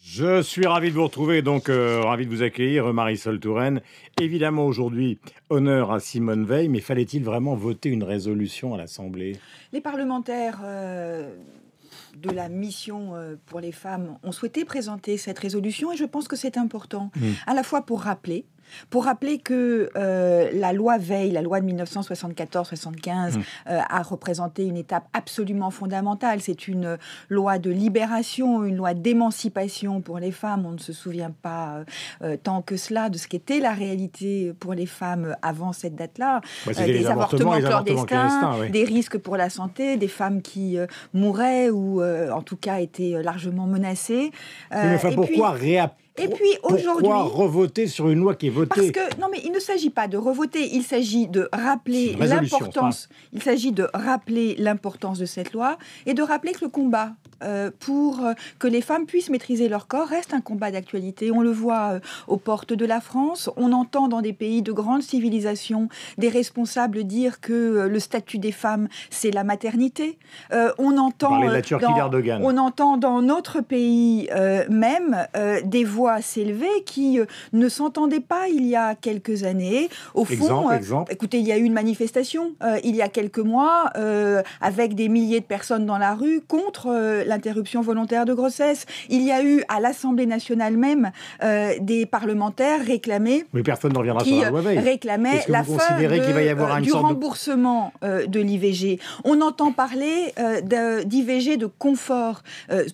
Je suis ravi de vous retrouver, ravi de vous accueillir, Marisol Touraine. Évidemment, aujourd'hui, honneur à Simone Veil, mais fallait-il vraiment voter une résolution à l'Assemblée ? Les parlementaires de la mission pour les femmes ont souhaité présenter cette résolution et je pense que c'est important, à la fois pour rappeler que la loi Veil, la loi de 1974-75, a représenté une étape absolument fondamentale. C'est une loi de libération, une loi d'émancipation pour les femmes. On ne se souvient pas tant que cela de ce qu'était la réalité pour les femmes avant cette date-là. Des avortements clandestins, des risques pour la santé, des femmes qui mouraient ou en tout cas étaient largement menacées. Pourquoi revoter sur une loi qui est votée ? Non, mais il ne s'agit pas de revoter, il s'agit de rappeler l'importance. Il s'agit de rappeler l'importance de cette loi et de rappeler que le combat pour que les femmes puissent maîtriser leur corps reste un combat d'actualité. On le voit aux portes de la France. On entend dans des pays de grande civilisation des responsables dire que le statut des femmes, c'est la maternité. On entend dans notre pays même des voix s'élever qui ne s'entendaient pas il y a quelques années. Au fond, écoutez, il y a eu une manifestation il y a quelques mois avec des milliers de personnes dans la rue contre l'interruption volontaire de grossesse. Il y a eu à l'Assemblée nationale même des parlementaires réclamés. Mais personne ne reviendra sur la loi Veil. Réclamaient la fin du remboursement de l'IVG. On entend parler d'IVG de confort.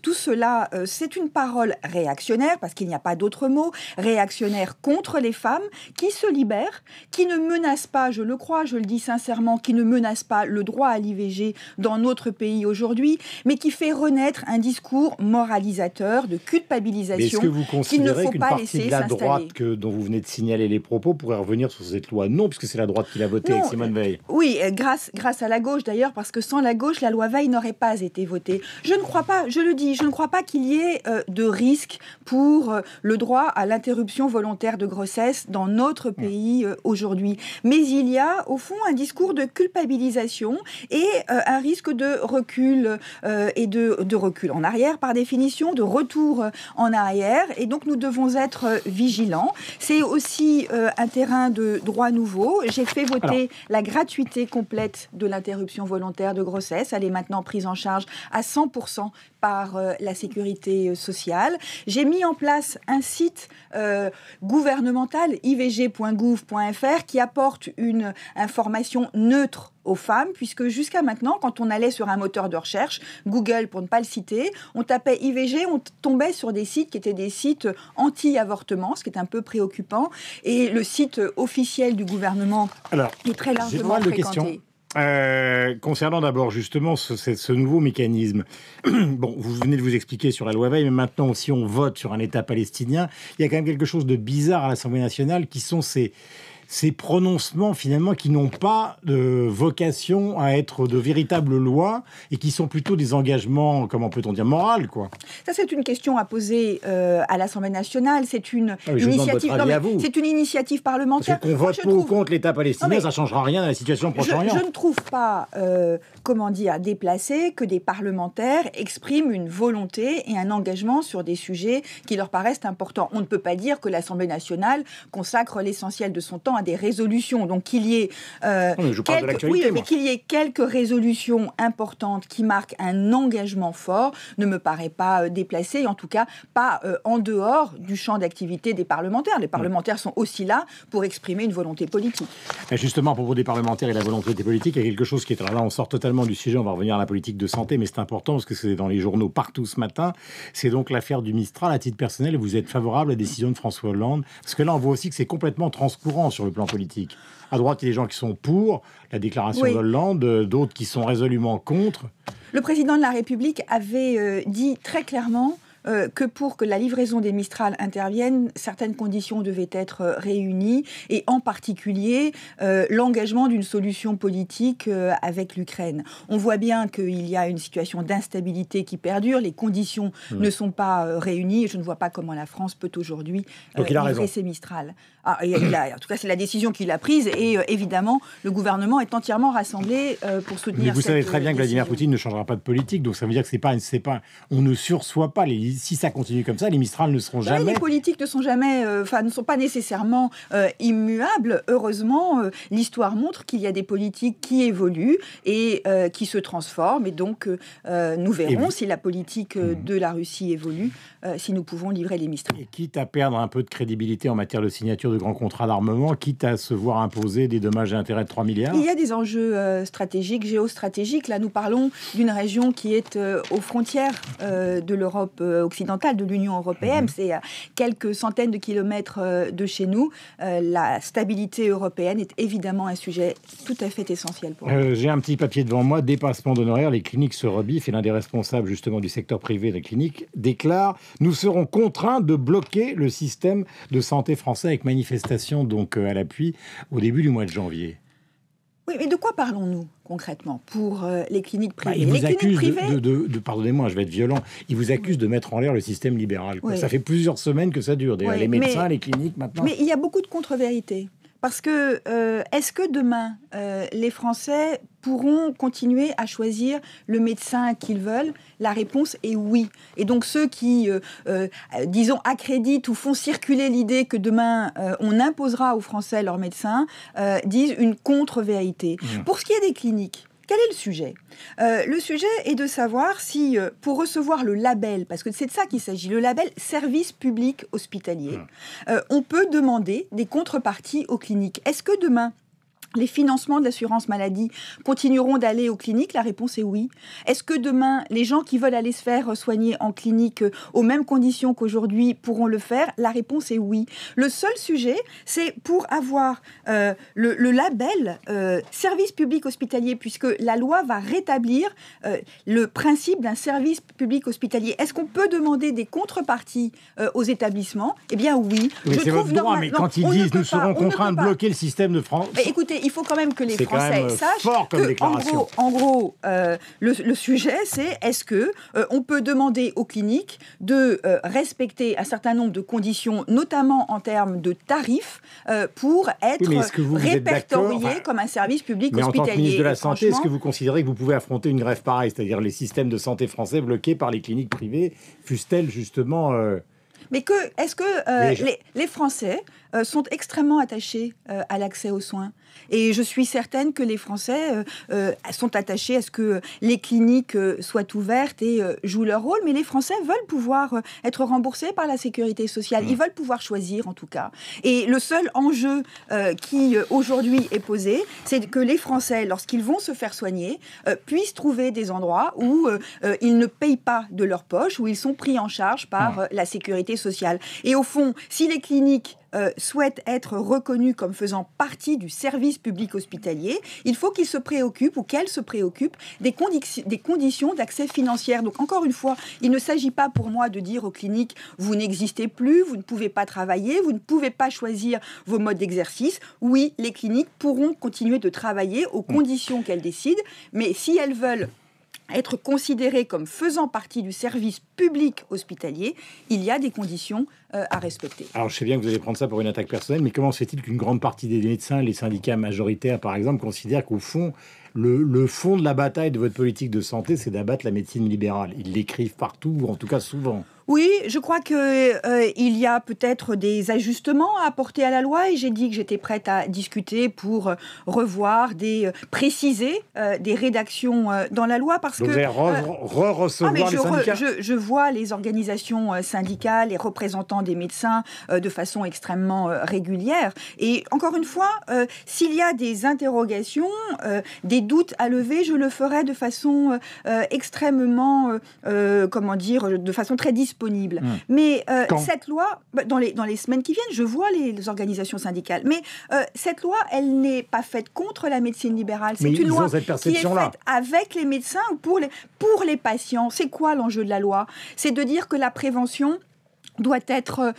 Tout cela, c'est une parole réactionnaire, parce qu'il n'y a pas d'autre mot, réactionnaire contre les femmes qui se libèrent, qui ne menacent pas, je le crois, je le dis sincèrement, qui ne menacent pas le droit à l'IVG dans notre pays aujourd'hui, mais qui fait renaître un discours moralisateur, de culpabilisation, qu'il ne faut pas laisser s'installer. Est-ce que vous considérez qu'une partie de la droite dont vous venez de signaler les propos pourrait revenir sur cette loi ? Non, puisque c'est la droite qui l'a votée avec Simone Veil. Oui, grâce à la gauche d'ailleurs, parce que sans la gauche, la loi Veil n'aurait pas été votée. Je ne crois pas, je le dis, je ne crois pas qu'il y ait de risque pour le droit à l'interruption volontaire de grossesse dans notre pays aujourd'hui. Mais il y a, au fond, un discours de culpabilisation et un risque de recul et de recul en arrière, par définition, de retour en arrière. Et donc, nous devons être vigilants. C'est aussi un terrain de droit nouveau. J'ai fait voter la gratuité complète de l'interruption volontaire de grossesse. Elle est maintenant prise en charge à 100% par la sécurité sociale. J'ai mis en place un site gouvernemental, ivg.gouv.fr, qui apporte une information neutre aux femmes, puisque jusqu'à maintenant, quand on allait sur un moteur de recherche, Google pour ne pas le citer, on tapait IVG, on tombait sur des sites qui étaient des sites anti-avortement, ce qui est un peu préoccupant, et le site officiel du gouvernement est très largement fréquenté. Concernant d'abord justement ce nouveau mécanisme, bon, vous venez de vous expliquer sur la loi Veil, mais maintenant si on vote sur un État palestinien, il y a quand même quelque chose de bizarre à l'Assemblée nationale qui sont ces prononcements finalement qui n'ont pas de vocation à être de véritables lois et qui sont plutôt des engagements, comment peut-on dire, moraux, quoi. Ça, c'est une question à poser à l'Assemblée nationale. C'est une initiative. C'est une initiative parlementaire. Parce qu'on vote pour ou contre l'État palestinien, ça ne changera rien à la situation au Proche-Orient. Je ne trouve pas, déplacé que des parlementaires expriment une volonté et un engagement sur des sujets qui leur paraissent importants. On ne peut pas dire que l'Assemblée nationale consacre l'essentiel de son temps à des résolutions. Donc qu'il y ait quelques résolutions importantes qui marquent un engagement fort ne me paraît pas déplacé, en tout cas pas en dehors du champ d'activité des parlementaires. Les parlementaires sont aussi là pour exprimer une volonté politique. Et justement, à propos des parlementaires et la volonté politique, il y a quelque chose qui est... Alors là, on sort totalement du sujet, on va revenir à la politique de santé, mais c'est important parce que c'est dans les journaux partout ce matin. C'est donc l'affaire du Mistral. À titre personnel, vous êtes favorable à la décision de François Hollande? Parce que là, on voit aussi que c'est complètement transcourant sur le plan politique. À droite, il y a des gens qui sont pour la déclaration d'Hollande, d'autres qui sont résolument contre. Le président de la République avait dit très clairement que pour que la livraison des Mistral intervienne, certaines conditions devaient être réunies, et en particulier l'engagement d'une solution politique avec l'Ukraine. On voit bien qu'il y a une situation d'instabilité qui perdure, les conditions ne sont pas réunies, et je ne vois pas comment la France peut aujourd'hui livrer ses Mistral. En tout cas, c'est la décision qu'il a prise, et évidemment, le gouvernement est entièrement rassemblé pour soutenir cette Mais vous savez très bien que décision. Vladimir Poutine ne changera pas de politique, donc ça veut dire que c'est pas, on ne sursoit pas les si ça continue comme ça, les Mistral ne seront jamais... Les politiques ne sont jamais, ne sont pas nécessairement immuables. Heureusement, l'histoire montre qu'il y a des politiques qui évoluent et qui se transforment. Et donc, nous verrons si la politique de la Russie évolue, si nous pouvons livrer les Mistral. Et quitte à perdre un peu de crédibilité en matière de signature de grands contrats d'armement, quitte à se voir imposer des dommages et intérêts de 3 milliards. Il y a des enjeux stratégiques, géostratégiques. Là, nous parlons d'une région qui est aux frontières de l'Europe occidentale, de l'Union européenne. C'est à quelques centaines de kilomètres de chez nous. La stabilité européenne est évidemment un sujet tout à fait essentiel pour nous. J'ai un petit papier devant moi, dépassement d'honoraires, les cliniques se rebiffent, et l'un des responsables justement du secteur privé des cliniques déclare « Nous serons contraints de bloquer le système de santé français avec manifestation donc à l'appui au début du mois de janvier ». Oui, mais de quoi parlons-nous concrètement pour les cliniques privées? Ils vous les accusent cliniques privées... pardonnez-moi, je vais être violent, ils vous accusent de mettre en l'air le système libéral. Oui. Ça fait plusieurs semaines que ça dure, d'ailleurs. Les médecins, les cliniques maintenant. Mais il y a beaucoup de contre-vérités. Parce que, est-ce que demain, les Français pourront continuer à choisir le médecin qu'ils veulent? La réponse est oui. Et donc ceux qui, disons, accréditent ou font circuler l'idée que demain, on imposera aux Français leur médecin, disent une contre-vérité. Pour ce qui est des cliniques, quel est le sujet? Le sujet est de savoir si, pour recevoir le label, parce que c'est de ça qu'il s'agit, le label service public hospitalier, on peut demander des contreparties aux cliniques. Est-ce que demain, les financements de l'assurance maladie continueront d'aller aux cliniques? La réponse est oui. Est-ce que demain, les gens qui veulent aller se faire soigner en clinique aux mêmes conditions qu'aujourd'hui pourront le faire? La réponse est oui. Le seul sujet, c'est pour avoir le label service public hospitalier, puisque la loi va rétablir le principe d'un service public hospitalier. Est-ce qu'on peut demander des contreparties aux établissements? Eh bien oui. Mais c'est votre droit, mais quand ils disent « nous serons contraints de bloquer le système de France », écoutez, il faut quand même que les Français sachent que, en gros, le sujet, c'est est-ce que on peut demander aux cliniques de respecter un certain nombre de conditions, notamment en termes de tarifs, pour être répertoriés comme un service public hospitalier. Mais en tant que ministre de la Santé, est-ce que vous considérez que vous pouvez affronter une grève pareille, c'est-à-dire les systèmes de santé français bloqués par les cliniques privées, fussent-elles justement... Mais est-ce que les Français sont extrêmement attachés à l'accès aux soins? Et je suis certaine que les Français sont attachés à ce que les cliniques soient ouvertes et jouent leur rôle. Mais les Français veulent pouvoir être remboursés par la sécurité sociale. Ils veulent pouvoir choisir, en tout cas. Et le seul enjeu qui, aujourd'hui, est posé, c'est que les Français, lorsqu'ils vont se faire soigner, puissent trouver des endroits où ils ne payent pas de leur poche, où ils sont pris en charge par la sécurité sociale. Et au fond, si les cliniques souhaitent être reconnus comme faisant partie du service public hospitalier, il faut qu'ils se préoccupent ou qu'elles se préoccupent des conditions d'accès financières. Donc encore une fois, il ne s'agit pas pour moi de dire aux cliniques « vous n'existez plus, vous ne pouvez pas travailler, vous ne pouvez pas choisir vos modes d'exercice ». Oui, les cliniques pourront continuer de travailler aux conditions qu'elles décident, mais si elles veulent être considérées comme faisant partie du service public hospitalier, il y a des conditions à respecter. Alors, je sais bien que vous allez prendre ça pour une attaque personnelle, mais comment se fait-il qu'une grande partie des médecins, les syndicats majoritaires, par exemple, considèrent qu'au fond, le fond de la bataille de votre politique de santé, c'est d'abattre la médecine libérale? Ils l'écrivent partout, ou en tout cas souvent. Oui, je crois qu'il y a peut-être des ajustements à apporter à la loi et j'ai dit que j'étais prête à discuter pour revoir, préciser des rédactions dans la loi parce que... Vous allez recevoir les syndicats. Je vois les organisations syndicales, les représentants des médecins de façon extrêmement régulière. Et encore une fois, s'il y a des interrogations, des doutes à lever, je le ferai de façon extrêmement, de façon très disponible. Mais cette loi, dans les semaines qui viennent, je vois les organisations syndicales. Mais cette loi, elle n'est pas faite contre la médecine libérale. C'est une loi qui est faite avec les médecins ou pour les patients. C'est quoi l'enjeu de la loi? C'est de dire que la prévention doit être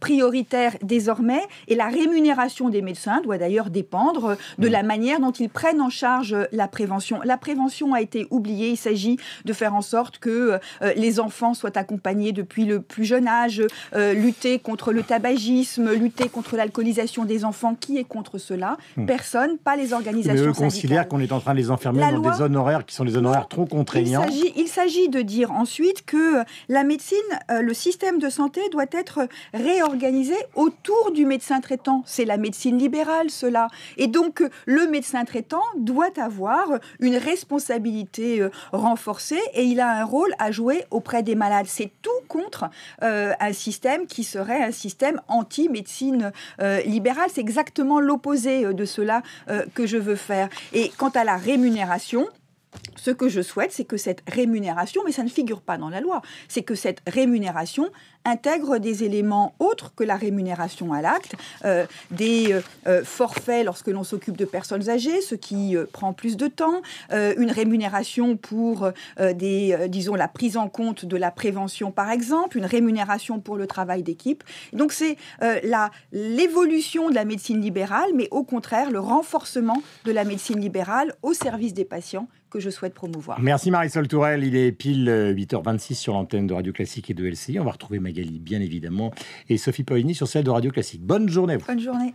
prioritaire désormais, et la rémunération des médecins doit d'ailleurs dépendre de la manière dont ils prennent en charge la prévention. La prévention a été oubliée, il s'agit de faire en sorte que les enfants soient accompagnés depuis le plus jeune âge, lutter contre le tabagisme, lutter contre l'alcoolisation des enfants. Qui est contre cela? Personne, pas les organisations syndicales. Mais eux considèrent qu'on est en train de les enfermer dans des zones horaires qui sont des zones horaires trop contraignants. Il s'agit de dire ensuite que la médecine, le système de santé doit être réorganisé autour du médecin traitant. C'est la médecine libérale, cela. Et donc, le médecin traitant doit avoir une responsabilité renforcée et il a un rôle à jouer auprès des malades. C'est tout contre un système qui serait un système anti-médecine libérale. C'est exactement l'opposé de cela que je veux faire. Et quant à la rémunération, ce que je souhaite, c'est que cette rémunération, mais ça ne figure pas dans la loi, c'est que cette rémunération intègre des éléments autres que la rémunération à l'acte, des forfaits lorsque l'on s'occupe de personnes âgées, ce qui prend plus de temps, une rémunération pour disons, la prise en compte de la prévention, par exemple, une rémunération pour le travail d'équipe. Donc c'est l'évolution de la médecine libérale, mais au contraire, le renforcement de la médecine libérale au service des patients que je souhaite promouvoir. Merci Marisol Tourelle, il est pile 8h26 sur l'antenne de Radio Classique et de LCI. On va retrouver Magali, bien évidemment, et Sophie Poligny sur celle de Radio Classique. Bonne journée à vous. Bonne journée.